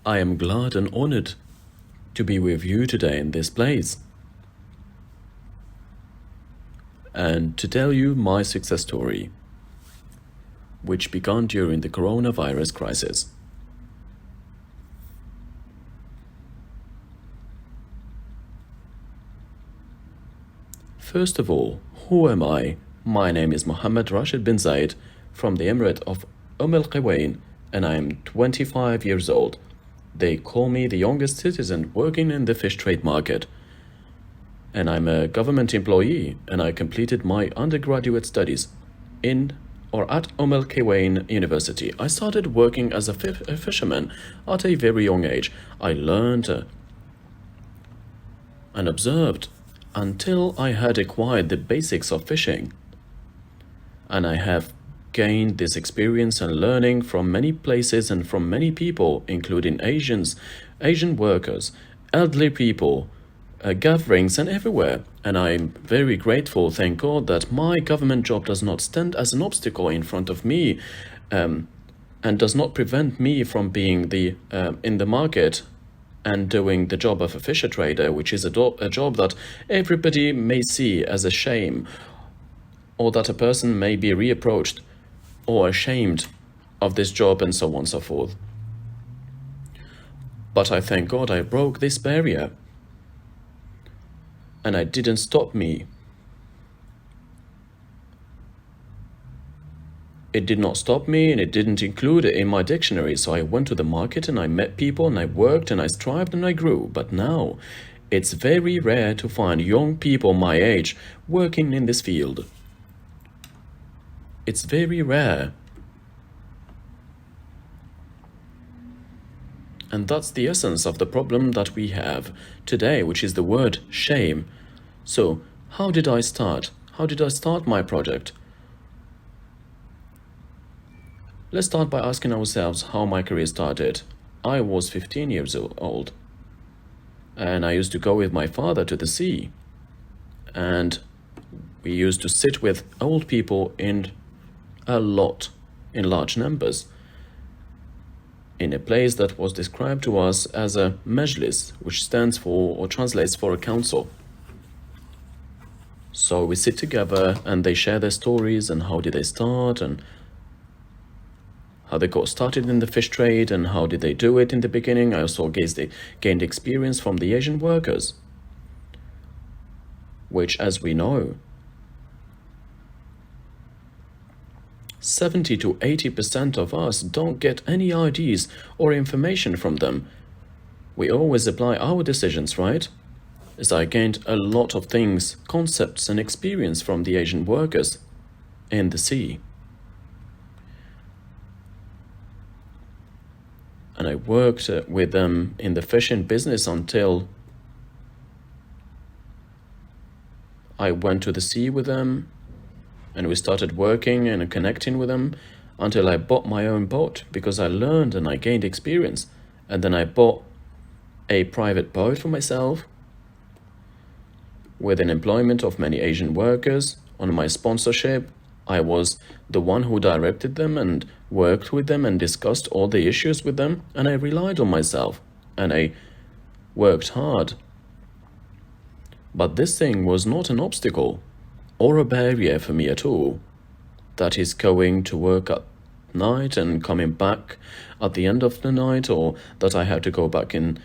I am glad and honored to be with you today in this place and to tell you my success story, which began during the coronavirus crisis. First of all, who am I? My name is Mohammed Rashid bin Zayed from the Emirate of Al Quwain, and I am 25 years old. They call me the youngest citizen working in the fish trade market. And I'm a government employee, and I completed my undergraduate studies in or at Al Quwain University. I started working as a fisherman at a very young age. I learned and observed until I had acquired the basics of fishing. And I have gained this experience and learning from many places and from many people, including Asian workers, elderly people, gatherings and everywhere. And I'm very grateful, thank God, that my government job does not stand as an obstacle in front of me and does not prevent me from being in the market and doing the job of a fisher trader, which is a job that everybody may see as a shame, or that a person may be reapproached or ashamed of this job and so on and so forth. But I thank God I broke this barrier, and it didn't stop me. It did not stop me, and it didn't include it in my dictionary. So I went to the market and I met people and I worked and I strived and I grew. But now it's very rare to find young people my age working in this field. It's very rare. And that's the essence of the problem that we have today, which is the word shame. So how did I start? How did I start my project? Let's start by asking ourselves how my career started. I was 15 years old, and I used to go with my father to the sea, and we used to sit with old people in large numbers, in a place that was described to us as a majlis, which stands for or translates for a council. So we sit together and they share their stories and how did they start and how they got started in the fish trade and how did they do it in the beginning. I also gained experience from the Asian workers, which, as we know, 70 to 80% of us don't get any ideas or information from them. We always apply our decisions, right? As I gained a lot of things, concepts and experience from the Asian workers in the sea. And I worked with them in the fishing business until I went to the sea with them, and we started working and connecting with them until I bought my own boat, because I learned and I gained experience. And then I bought a private boat for myself with an employment of many Asian workers. On my sponsorship, I was the one who directed them and worked with them and discussed all the issues with them, and I relied on myself and I worked hard. But this thing was not an obstacle or a barrier for me at all. That is, going to work at night and coming back at the end of the night, or that I have to go back in.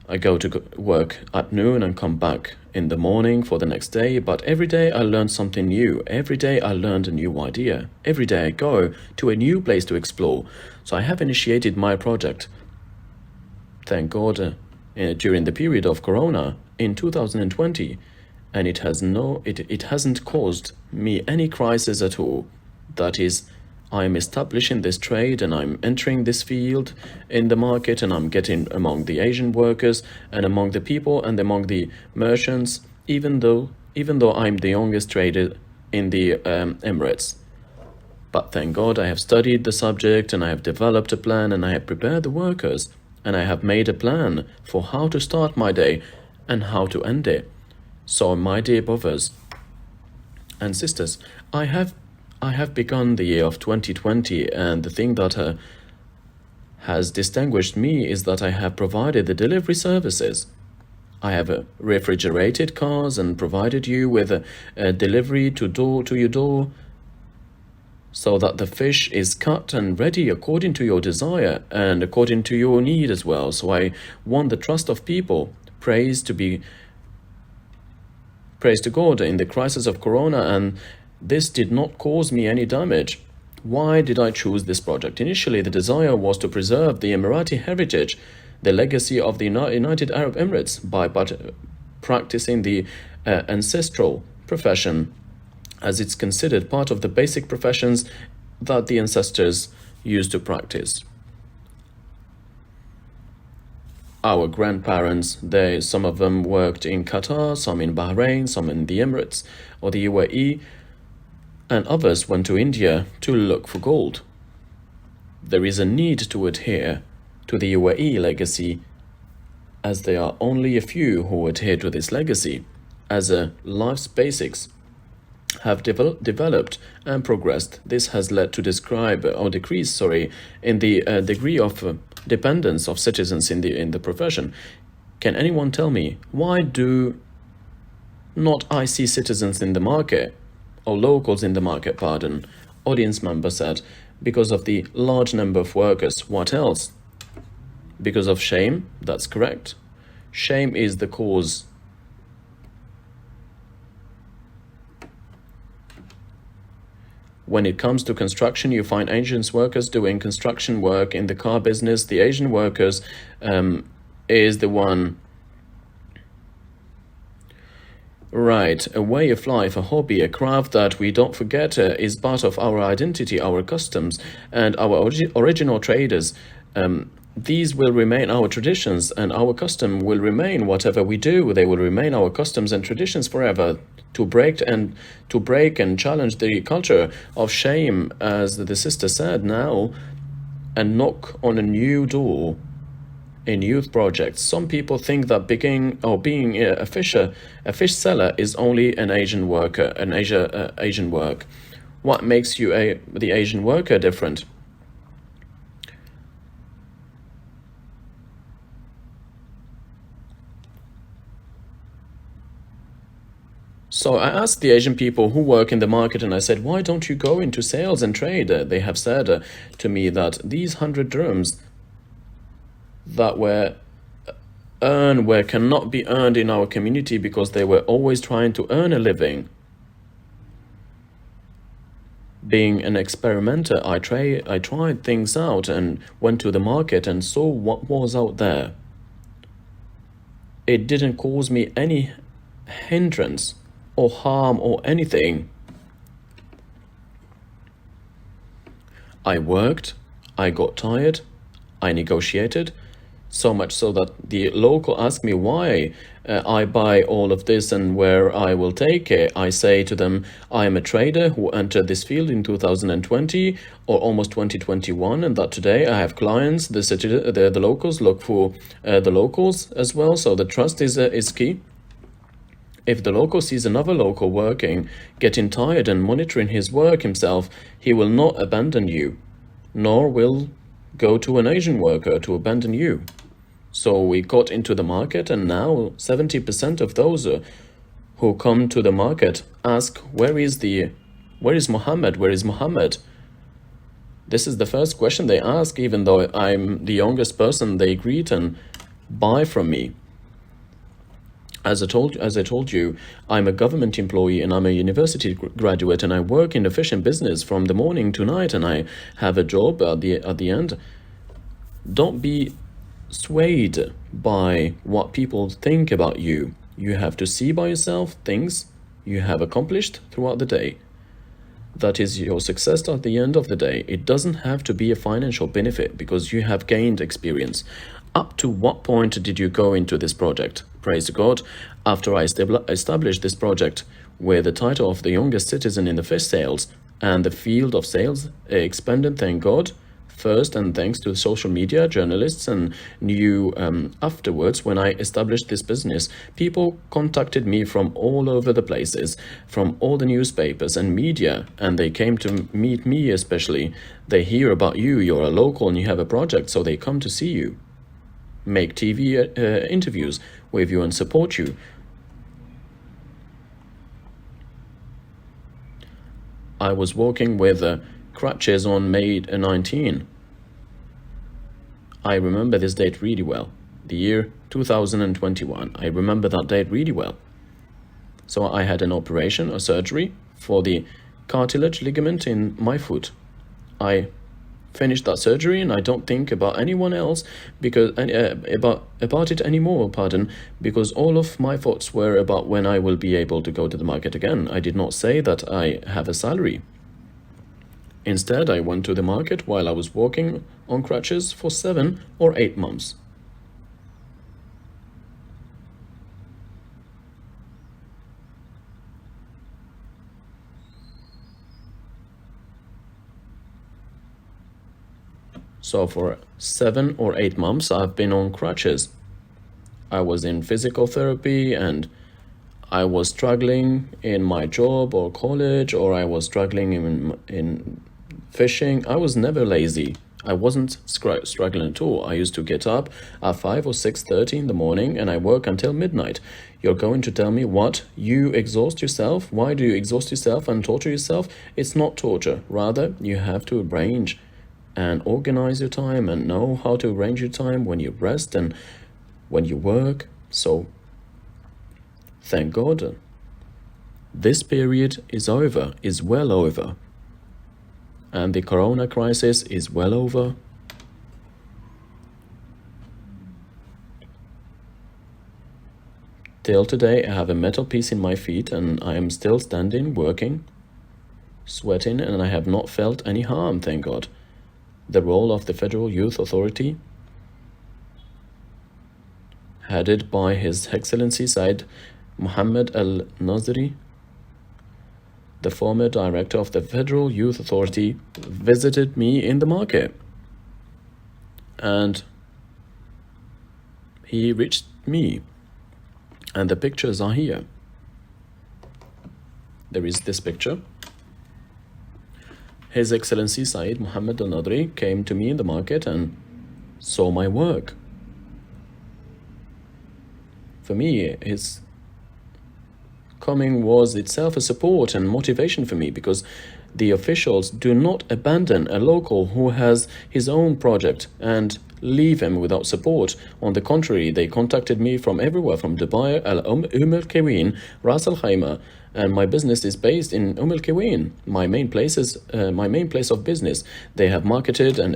I go to work at noon and come back in the morning for the next day. But every day I learned something new. Every day I learned a new idea. Every day I go to a new place to explore. So I have initiated my project, thank God, during the period of Corona in 2020. And it hasn't caused me any crisis at all. That is, I'm establishing this trade and I'm entering this field in the market, and I'm getting among the Asian workers and among the people and among the merchants, even though I'm the youngest trader in the Emirates. But thank God I have studied the subject and I have developed a plan and I have prepared the workers and I have made a plan for how to start my day and how to end it. So my dear brothers and sisters, I I have begun the year of 2020, and the thing that has distinguished me is that I have provided the delivery services. I have refrigerated cars and provided you with a delivery to your door, so that the fish is cut and ready according to your desire and according to your need as well. So I won the trust of people. Praise to God in the crisis of Corona, and this did not cause me any damage. Why did I choose this project? Initially, the desire was to preserve the Emirati heritage, the legacy of the United Arab Emirates, by practicing the ancestral profession, as it's considered part of the basic professions that the ancestors used to practice. Our grandparents, some of them worked in Qatar, some in Bahrain, some in the Emirates or the UAE, and others went to India to look for gold. There is a need to adhere to the UAE legacy, as there are only a few who adhere to this legacy, as life's basics have developed and progressed. This has led to decrease in the degree of dependence of citizens in the profession. Can anyone tell me why do not I see citizens in the market, or locals in the market, pardon? Audience member said, because of the large number of workers. What else? Because of shame? That's correct. Shame is the cause. When it comes to construction, you find Asian workers doing construction work. In the car business, the Asian workers is the one. Right, a way of life, a hobby, a craft that we don't forget is part of our identity, our customs, and our original traders. These will remain our traditions, and our custom will remain whatever we do. They will remain our customs and traditions forever. To break and challenge the culture of shame, as the sister said now, and knock on a new door in youth projects. Some people think that being a fish seller is only an Asian worker, Asian work. What makes you the Asian worker different? So I asked the Asian people who work in the market, and I said, why don't you go into sales and trade? They have said to me that these 100 dirhams that cannot be earned in our community, because they were always trying to earn a living. Being an experimenter, I tried things out and went to the market and saw what was out there. It didn't cause me any hindrance or harm or anything. I worked, I got tired, I negotiated, so much so that the local asked me why I buy all of this and where I will take it. I say to them, I am a trader who entered this field in 2020 or almost 2021, and that today I have clients. The locals look for the locals as well, so the trust is key. If the local sees another local working, getting tired and monitoring his work himself, he will not abandon you, nor will go to an Asian worker to abandon you. So we got into the market, and now 70% of those who come to the market ask, where is Mohammed? Where is Mohammed? This is the first question they ask, even though I'm the youngest person they greet and buy from me. As I told you, I'm a government employee and I'm a university graduate, and I work in the fishing business from the morning to night, and I have a job at the end. Don't be swayed by what people think about you. You have to see by yourself things you have accomplished throughout the day. That is your success at the end of the day. It doesn't have to be a financial benefit, because you have gained experience. Up to what point did you go into this project? Praise God. After I established this project with the title of the youngest citizen in the fish sales, and the field of sales expanded, thank God, first, and thanks to social media, journalists, and knew afterwards when I established this business, people contacted me from all over the places, from all the newspapers and media, and they came to meet me especially. They hear about you, you're a local and you have a project, so they come to see you, make TV interviews with you and support you. I was walking with crutches on May 19. I remember this date really well. The year 2021. I remember that date really well. So I had an operation, a surgery, for the cartilage ligament in my foot. I finished that surgery and I don't think about anyone else because about it anymore, because all of my thoughts were about when I will be able to go to the market again. I did not say that I have a salary. Instead, I went to the market while I was walking on crutches for 7 or 8 months. So for 7 or 8 months, I've been on crutches. I was in physical therapy and I was struggling in my job or college, or I was struggling in fishing. I was never lazy. I wasn't struggling at all. I used to get up at 5 or 6:30 in the morning and I work until midnight. You're going to tell me what? You exhaust yourself? Why do you exhaust yourself and torture yourself? It's not torture. Rather, you have to arrange and organize your time and know how to arrange your time when you rest and when you work. So, thank God, this period is over, is well over. And the corona crisis is well over. Till today, I have a metal piece in my feet and I am still standing, working, sweating, and I have not felt any harm, thank God. The role of the Federal Youth Authority, headed by His Excellency Said Mohammed Al-Nazri, the former director of the Federal Youth Authority, visited me in the market. And he reached me. And the pictures are here. There is this picture. His Excellency Said Mohammed Al-Nazri came to me in the market and saw my work. For me, his coming was itself a support and motivation for me, because the officials do not abandon a local who has his own project and leave him without support. On the contrary, they contacted me from everywhere, from Dubai, Al Quwain, Ras Al Khaimah, and my business is based in Al Quwain. My main place of business. They have marketed and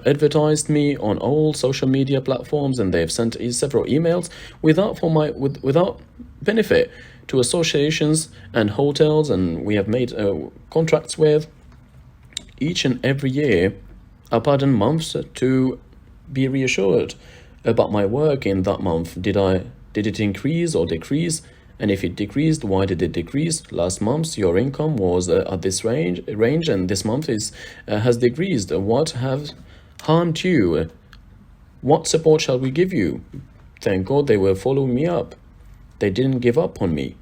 advertised me on all social media platforms, and they have sent several emails without benefit to associations and hotels, and we have made contracts with each and every year, months, to be reassured about my work in that month. Did it increase or decrease? And if it decreased, why did it decrease? Last month your income was at this range, and this month has decreased. What have harmed you? What support shall we give you? Thank God they were following me up. They didn't give up on me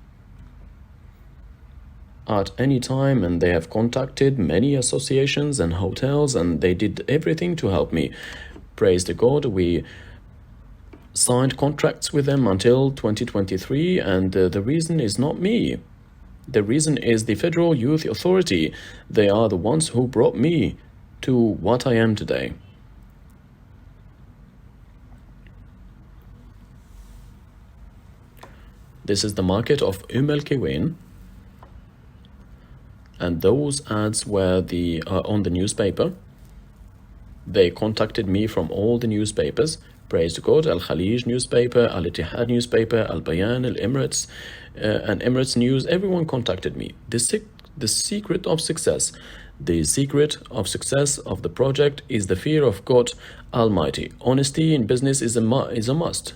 at any time, and they have contacted many associations and hotels, and they did everything to help me. Praise to God, we signed contracts with them until 2023, and the reason is not me. The reason is the Federal Youth Authority. They are the ones who brought me to what I am today. This is the market of Al Quwain, and those ads were on the newspaper. They contacted me from all the newspapers. Praise to God, Al Khalij newspaper, Al Ittihad newspaper, Al Bayan, Al Emirates, and Emirates News. Everyone contacted me. The secret of success. The secret of success of the project is the fear of God Almighty. Honesty in business is a must.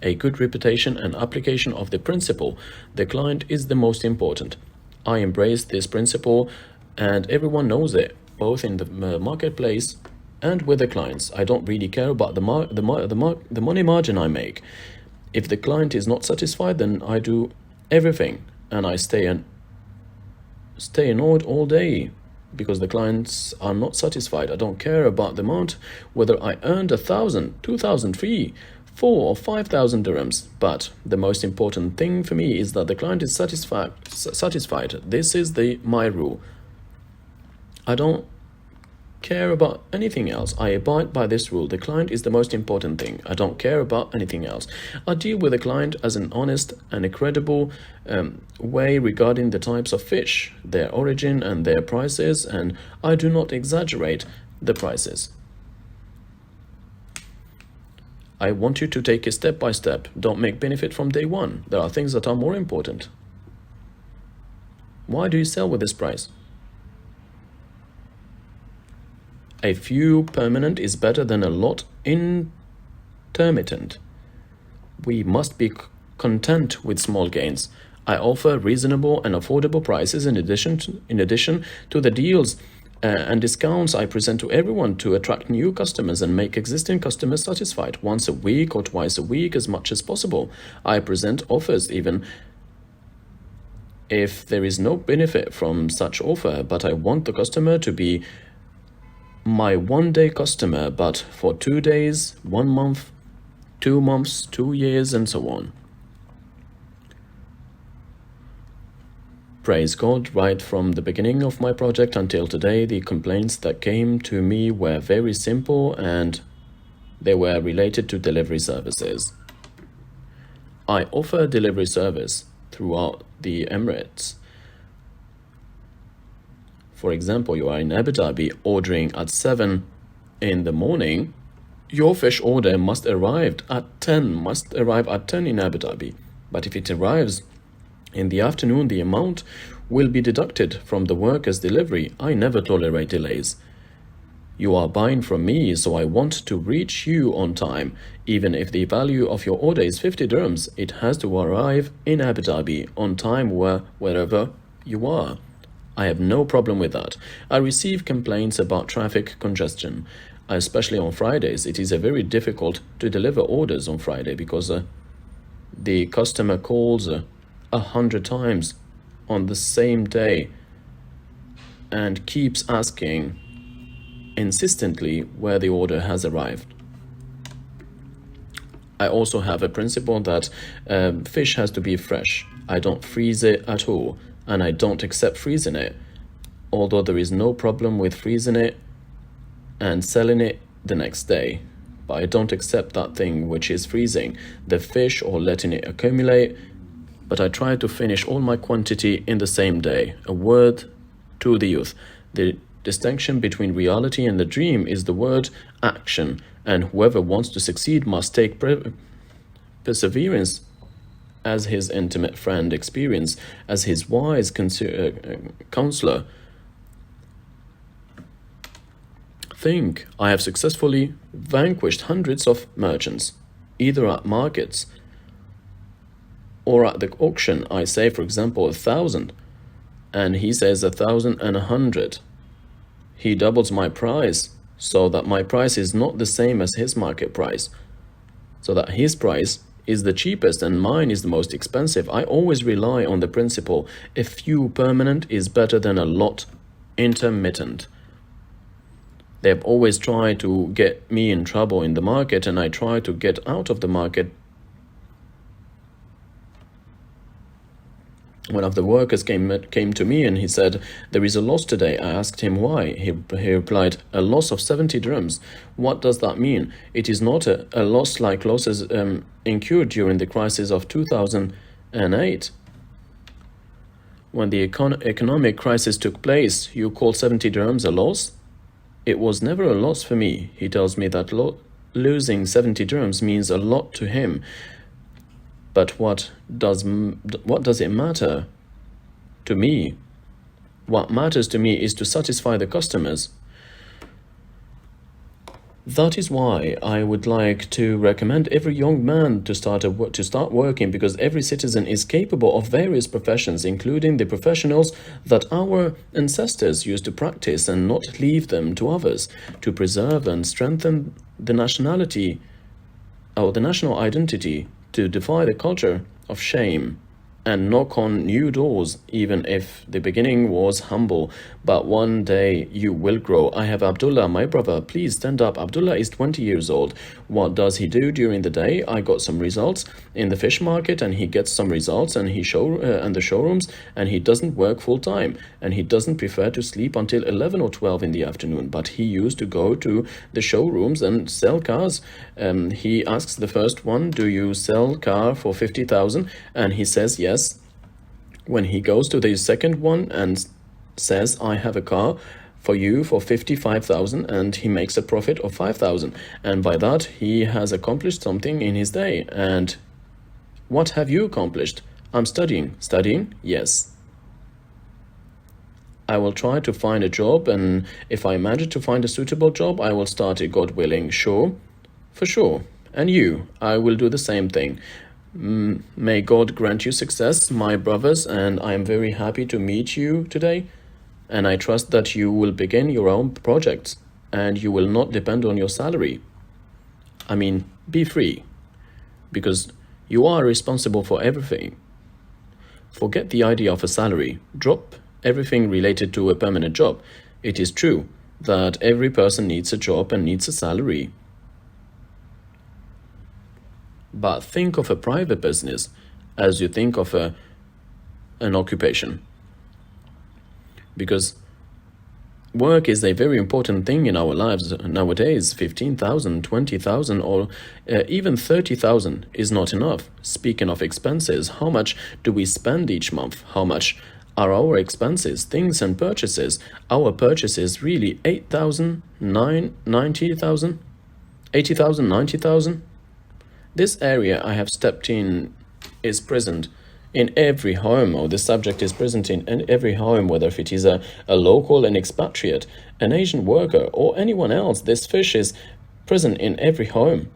A good reputation and application of the principle. The client is the most important. I embrace this principle, and everyone knows it, both in the marketplace and with the clients. I don't really care about the money margin I make. If the client is not satisfied, then I do everything, and I stay annoyed all day because the clients are not satisfied. I don't care about the amount, whether I earned 1,000, 2,000, 3, 4 or 5,000 dirhams. But the most important thing for me is that the client is satisfied. This is my rule. I don't care about anything else. I abide by this rule. The client is the most important thing. I don't care about anything else. I deal with the client as an honest and a credible way regarding the types of fish, their origin and their prices, and I do not exaggerate the prices. I want you to take it step by step. Don't make benefit from day one. There are things that are more important. Why do you sell with this price? A few permanent is better than a lot intermittent. We must be content with small gains. I offer reasonable and affordable prices in addition to the deals and discounts I present to everyone to attract new customers and make existing customers satisfied. Once a week or twice a week, as much as possible. I present offers even if there is no benefit from such offer, but I want the customer to be my one-day customer, but for 2 days, 1 month, 2 months, 2 years, and so on. Praise God, right from the beginning of my project until today, the complaints that came to me were very simple and they were related to delivery services. I offer delivery service throughout the Emirates. For example, you are in Abu Dhabi ordering at 7 in the morning, your fish order must arrive at 10 in Abu Dhabi. But if it arrives in the afternoon, the amount will be deducted from the worker's delivery. I never tolerate delays. You are buying from me, so I want to reach you on time. Even if the value of your order is 50 dirhams, it has to arrive in Abu Dhabi on time wherever you are. I have no problem with that. I receive complaints about traffic congestion, especially on Fridays. It is very difficult to deliver orders on Friday because the customer calls 100 times on the same day and keeps asking insistently where the order has arrived. I also have a principle that fish has to be fresh. I don't freeze it at all. And I don't accept freezing it, although there is no problem with freezing it and selling it the next day. But I don't accept that thing which is freezing the fish or letting it accumulate, but I try to finish all my quantity in the same day. A word to the youth. The distinction between reality and the dream is the word action, and whoever wants to succeed must take perseverance as his intimate friend, experience as his wise counselor. Think, I have successfully vanquished hundreds of merchants, either at markets or at the auction. I say, for example, 1,000, and he says 1,100. He doubles my price so that my price is not the same as his market price, so that his price is the cheapest and mine is the most expensive. I always rely on the principle, a few permanent is better than a lot intermittent. They have always tried to get me in trouble in the market, and I try to get out of the market. One of the workers came to me and he said, there is a loss today. I asked him why. He replied, a loss of 70 dirhams. What does that mean? It is not a loss like losses incurred during the crisis of 2008. When the economic crisis took place, you call 70 dirhams a loss? It was never a loss for me. He tells me that losing 70 dirhams means a lot to him. But what does it matter to me? What matters to me is to satisfy the customers. That is why I would like to recommend every young man to start working, because every citizen is capable of various professions, including the professionals that our ancestors used to practice and not leave them to others, to preserve and strengthen the nationality or the national identity, to defy the culture of shame and knock on new doors, even if the beginning was humble. But one day you will grow. I have Abdullah, my brother. Please stand up. Abdullah is 20 years old. What does he do during the day? I got some results in the fish market, and he gets some results and and the showrooms, and he doesn't work full time, and he doesn't prefer to sleep until 11 or 12 in the afternoon, but he used to go to the showrooms and sell cars. He asks the first one, do you sell car for 50,000? And he says yes. When he goes to the second one and says, I have a car for you for 55,000, and he makes a profit of 5,000, and by that he has accomplished something in his day. And what have you accomplished? I'm studying. Studying? Yes. I will try to find a job, and if I manage to find a suitable job, I will start it, God willing. Sure? For sure. And you? I will do the same thing. May God grant you success, my brothers, and I am very happy to meet you today. And I trust that you will begin your own projects, and you will not depend on your salary. I mean, be free, because you are responsible for everything. Forget the idea of a salary. Drop everything related to a permanent job. It is true that every person needs a job and needs a salary. But think of a private business as you think of an occupation. Because work is a very important thing in our lives nowadays. 15,000, 20,000, or even 30,000 is not enough. Speaking of expenses, how much do we spend each month? How much are our expenses, things and purchases? Our purchases really 8,000, 90,000, 80,000, 90,000? This area I have stepped in is present in every home, or this subject is present in every home, whether if it is a local, an expatriate, an Asian worker, or anyone else. This fish is present in every home.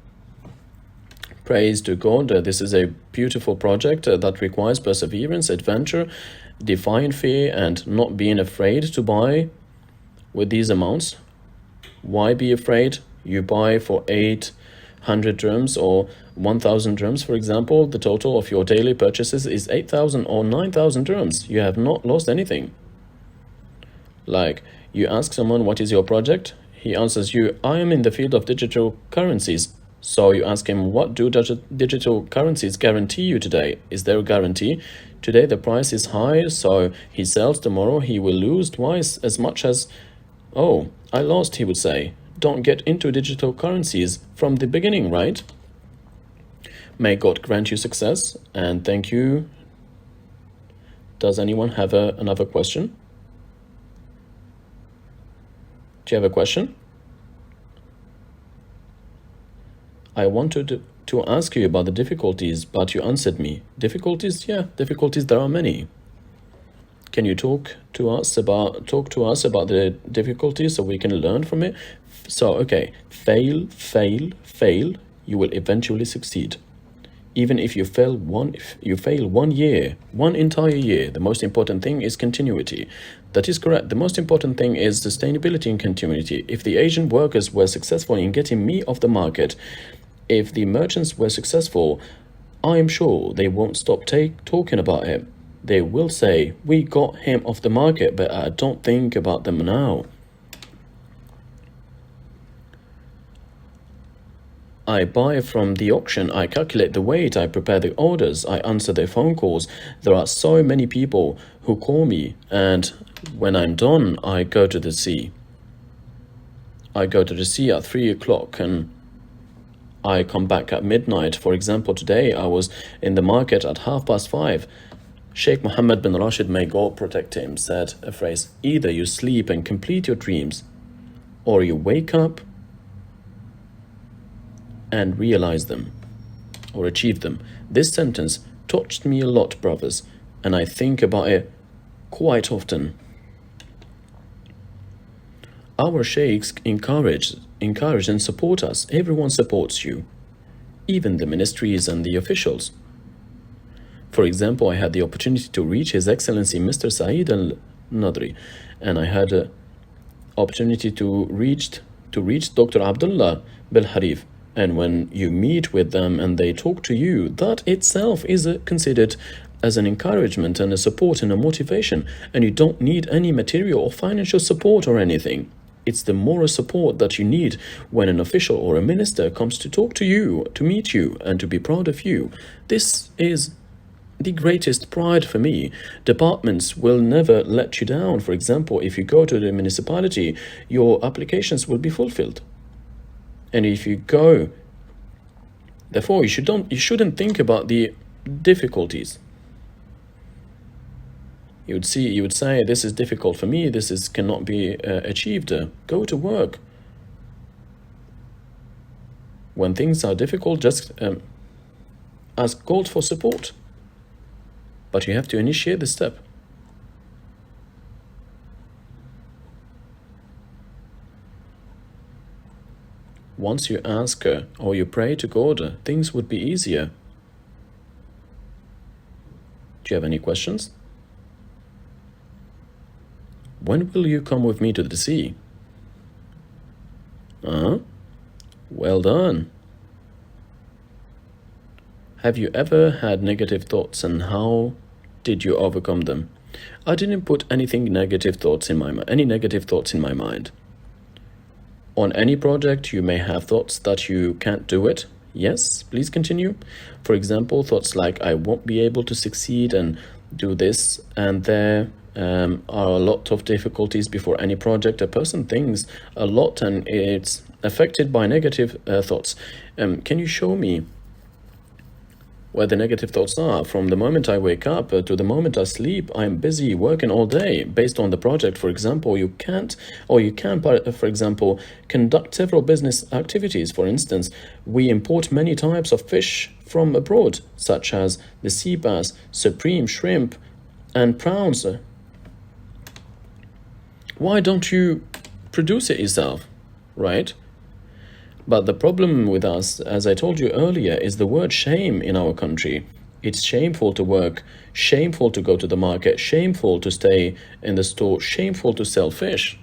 Praise to God. This is a beautiful project that requires perseverance, adventure, defying fear, and not being afraid to buy with these amounts. Why be afraid? You buy for 800 dirhams or 1,000 dirhams, for example. The total of your daily purchases is 8,000 or 9,000 dirhams. You have not lost anything. Like, you ask someone, what is your project? He answers you, I am in the field of digital currencies. So you ask him, what do digital currencies guarantee you today? Is there a guarantee? Today the price is high, so he sells. Tomorrow he will lose twice as much as, oh, I lost, he would say. Don't get into digital currencies from the beginning, right? May God grant you success, and thank you. Does anyone have another question? Do you have a question? I wanted to ask you about the difficulties, but you answered me. Difficulties? Yeah, difficulties, there are many. Can you talk to us about the difficulties so we can learn from it? So, okay, fail, you will eventually succeed. Even if you fail one year, one entire year, the most important thing is continuity. That is correct. The most important thing is sustainability and continuity. If the Asian workers were successful in getting me off the market, if the merchants were successful, I am sure they won't stop talking about it. They will say, we got him off the market, but I don't think about them now. I buy from the auction, I calculate the weight, I prepare the orders, I answer their phone calls. There are so many people who call me, and when I'm done, I go to the sea. I go to the sea at 3 o'clock, and I come back at midnight. For example, today I was in the market at 5:30. Sheikh Mohammed bin Rashid, may God protect him, said a phrase, either you sleep and complete your dreams, or you wake up and realize them, or achieve them. This sentence touched me a lot, brothers, and I think about it quite often. Our sheikhs encourage and support us. Everyone supports you, even the ministries and the officials. For example, I had the opportunity to reach His Excellency Mr. Saeed al-Nadri, and I had an opportunity to reach Dr. Abdullah Bil Harif. And when you meet with them and they talk to you, that itself is considered as an encouragement and a support and a motivation, and you don't need any material or financial support or anything. It's the moral support that you need when an official or a minister comes to talk to you, to meet you, and to be proud of you. This is the greatest pride for me. Departments will never let you down. For example, if you go to the municipality, your applications will be fulfilled. And if you go, therefore, you shouldn't think about the difficulties. You would say, this is difficult for me, cannot be achieved. Go to work. When things are difficult, just ask God for support. But you have to initiate the step. Once you ask or you pray to God, things would be easier. Do you have any questions? When will you come with me to the sea? Well done. Have you ever had negative thoughts, and how did you overcome them? I didn't put any negative thoughts in my mind. On any project, you may have thoughts that you can't do it. Yes, please continue. For example, thoughts like, I won't be able to succeed and do this, and there are a lot of difficulties before any project. A person thinks a lot and it's affected by negative thoughts. Can you show me where the negative thoughts are? From the moment I wake up to the moment I sleep, I'm busy working all day based on the project. For example, you can, for example, conduct several business activities. For instance, we import many types of fish from abroad, such as the sea bass, supreme shrimp, and prawns. Why don't you produce it yourself, right? But the problem with us, as I told you earlier, is the word shame in our country. It's shameful to work, shameful to go to the market, shameful to stay in the store, shameful to sell fish.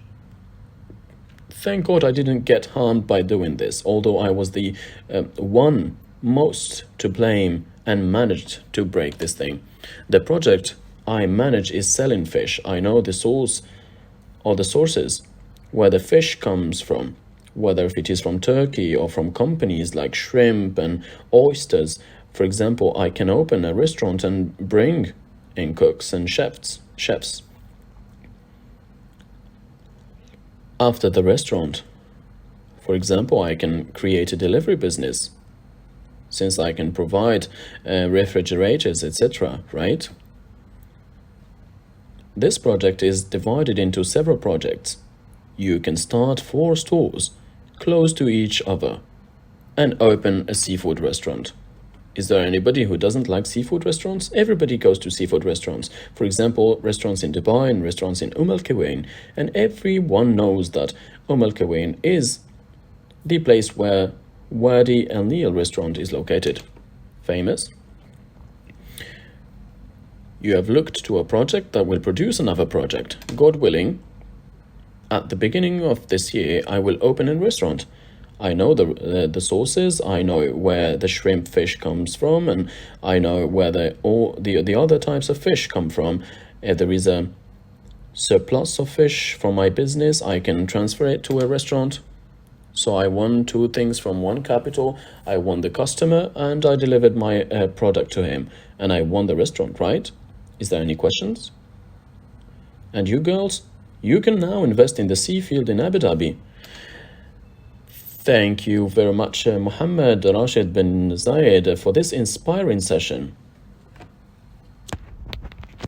Thank God I didn't get harmed by doing this, although I was the one most to blame and managed to break this thing. The project I manage is selling fish. I know the source or the sources where the fish comes from, whether if it is from Turkey or from companies like shrimp and oysters. For example, I can open a restaurant and bring in cooks and chefs. After the restaurant, for example, I can create a delivery business, since I can provide refrigerators, etc., right? This project is divided into several projects. You can start 4 stores close to each other and open a seafood restaurant. Is there anybody who doesn't like seafood restaurants? Everybody goes to seafood restaurants. For example, restaurants in Dubai and restaurants in Al Quwain. And everyone knows that Al Quwain is the place where Wadi Al Nil restaurant is located. Famous. You have looked to a project that will produce another project. God willing, at the beginning of this year, I will open a restaurant. I know the sources, I know where the shrimp fish comes from, and I know where the other types of fish come from. If there is a surplus of fish from my business, I can transfer it to a restaurant. So I won 2 things from one capital. I won the customer and I delivered my product to him. And I won the restaurant, right? Is there any questions? And you girls, you can now invest in the sea field in Abu Dhabi. Thank you very much, Mohammed Rashid bin Zayed, for this inspiring session.